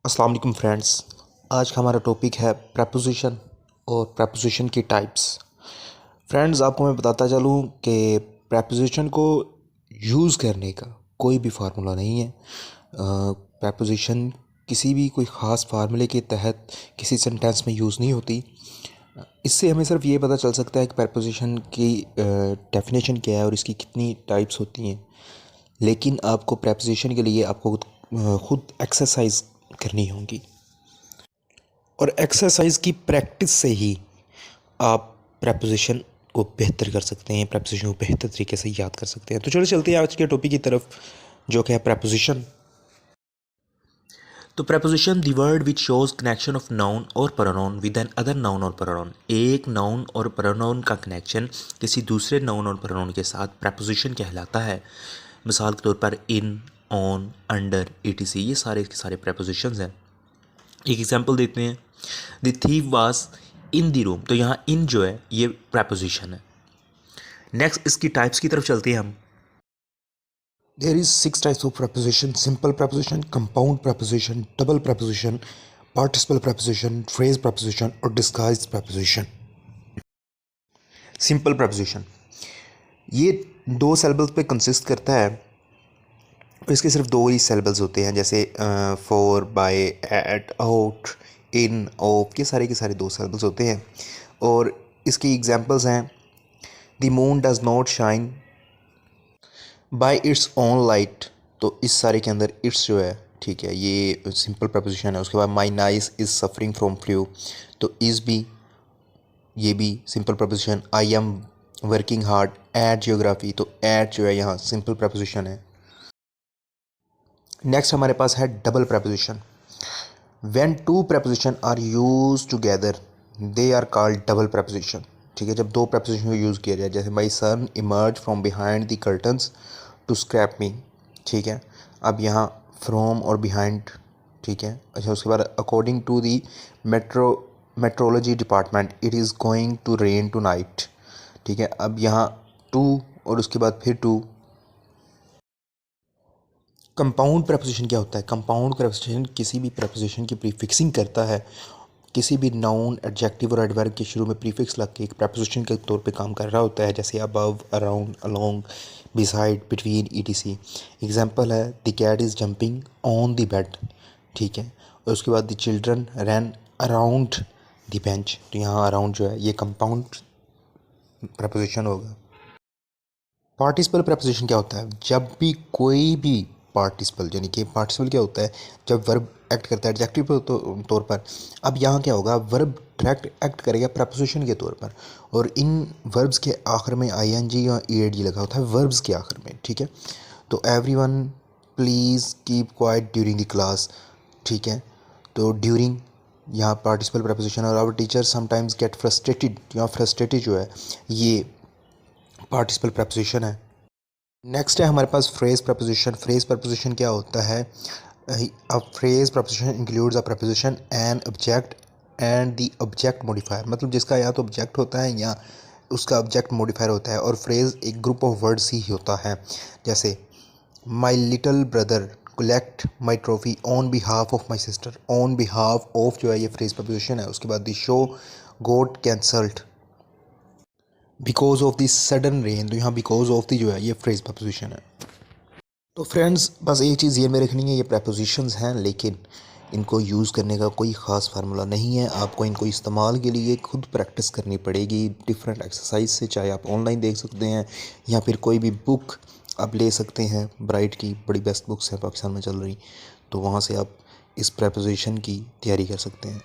अस्सलाम वालेकुम फ्रेंड्स। आज का हमारा टॉपिक है प्रपोजिशन और प्रपोजिशन की टाइप्स। फ्रेंड्स, आपको मैं बताता चलूँ कि प्रपोजिशन को यूज़ करने का कोई भी फार्मूला नहीं है। प्रपोजिशन किसी भी कोई ख़ास फार्मूले के तहत किसी सेंटेंस में यूज़ नहीं होती। इससे हमें सिर्फ ये पता चल सकता है कि प्रपोजिशन की डेफिनेशन क्या है और इसकी कितनी टाइप्स होती हैं। लेकिन आपको प्रपोजिशन के लिए आपको खुद एक्सरसाइज करनी होगी और एक्सरसाइज की प्रैक्टिस से ही आप प्रपोजिशन को बेहतर कर सकते हैं, प्रपोजिशन को बेहतर तरीके से याद कर सकते हैं। तो चलो चलते हैं आज के टॉपिक की तरफ, जो कि है प्रपोजिशन। तो preposition the word which shows connection of noun और pronoun with another noun और प्रोनाउन। एक नाउन और प्रोनाउन का कनेक्शन किसी दूसरे नाउन और प्रोनाउन के साथ प्रपोजिशन कहलाता है। मिसाल के तौर पर इन, ऑन, अंडर, etc, ये सारे के सारे प्रपोजिशंस हैं। एक एग्जांपल देते हैं, the thief was in the room. तो यहाँ इन जो है ये प्रपोजिशन है। नेक्स्ट इसकी टाइप्स की तरफ चलते हैं हम। There is 6 types of proposition: simple proposition, compound proposition, double proposition, participle proposition, phrase proposition और डिस्गाइज्ड प्रपोजिशन। सिंपल प्रपोजिशन ये दो सिलेबल्स पे कंसिस्ट करता है। इसके सिर्फ दो ही सिलेबल्स होते हैं, जैसे for, by, at, out, in, of, ये सारे के सारे दो सिलेबल्स होते हैं। और इसकी एग्जांपल्स हैं, the moon does not shine bye its own light. तो इस सारे के अंदर इट्स जो है, ठीक है, ये सिंपल प्रपोजिशन है। उसके बाद my niece is suffering from flu, तो इज़ भी, ये भी simple preposition. I am working hard at geography, तो एट जो है यहाँ सिंपल प्रपोजिशन है। नेक्स्ट हमारे पास है double proposition. When two proposition are use together they are called double proposition. ठीक है, जब दो प्रपोजिशन को यूज़ किया जाए, जैसे my son emerge from behind the curtains to scrap me. ठीक है, अब यहाँ फ्रॉम और बिहाइंड, ठीक है। अच्छा, उसके बाद according to the metrology department it is going to rain tonight. ठीक है, अब यहाँ टू और उसके बाद फिर टू। कंपाउंड प्रपोजिशन क्या होता है? कंपाउंड प्रपोजिशन किसी भी प्रपोजिशन की प्रीफिक्सिंग करता है। किसी भी नाउन, एडजेक्टिव और एडवर्ब के शुरू में प्रीफिक्स लग के एक प्रपोजिशन के तौर पे काम कर रहा होता है, जैसे above, around, along, beside, between, etc। Example है, the cat is jumping on the bed. ठीक है, और उसके बाद the children run around the bench. तो यहाँ अराउंड जो है ये कंपाउंड प्रपोजिशन होगा। पार्टिसिपल प्रपोजिशन क्या होता है? जब भी कोई भी पार्टिसिपल, यानी कि पार्टिसिपल क्या होता है? जब वर्ब एक्ट करता है एडजेक्टिव तौर पर। अब यहाँ क्या होगा? वर्ब डायरेक्ट एक्ट करेगा प्रपोजिशन के तौर पर, और इन वर्ब्स के आखिर में आईएनजी या ईएडी लगा होता है वर्ब्स के आखिर में। ठीक है, तो everyone please keep quiet during the class. ठीक है, तो ड्यूरिंग यहाँ पार्टिसिपल प्रपोजिशन। और our teacher sometimes get frustrated, यहाँ फ्रस्ट्रेटेड जो है ये पार्टिसिपल प्रपोजिशन है। नेक्स्ट है हमारे पास फ्रेज प्रपोजिशन। फ्रेज प्रपोजिशन क्या होता है? A phrase proposition includes a proposition an object and the object modifier. मतलब जिसका या तो ऑब्जेक्ट होता है या उसका ऑब्जेक्ट मॉडिफायर होता है। और फ्रेज एक ग्रुप ऑफ वर्ड्स ही होता है, जैसे my little brother collect my trophy on behalf of my sister. On behalf of जो है ये फ्रेज प्रपोजिशन है। उसके बाद the show got cancelled because of the sudden rain. तो यहाँ बिकॉज ऑफ दी जो है ये फ्रेज प्रपोजिशन है। तो फ्रेंड्स, बस एक चीज़ ये में रखनी है, ये प्रपोजिशंस हैं, लेकिन इनको यूज़ करने का कोई ख़ास फार्मूला नहीं है। आपको इनको इस्तेमाल के लिए खुद प्रैक्टिस करनी पड़ेगी डिफरेंट एक्सरसाइज से। चाहे आप ऑनलाइन देख सकते हैं या फिर कोई भी बुक आप ले सकते हैं। ब्राइट की बड़ी बेस्ट बुक्स हैं पाकिस्तान में चल रही, तो वहाँ से आप इस प्रपोजिशन की तैयारी कर सकते हैं।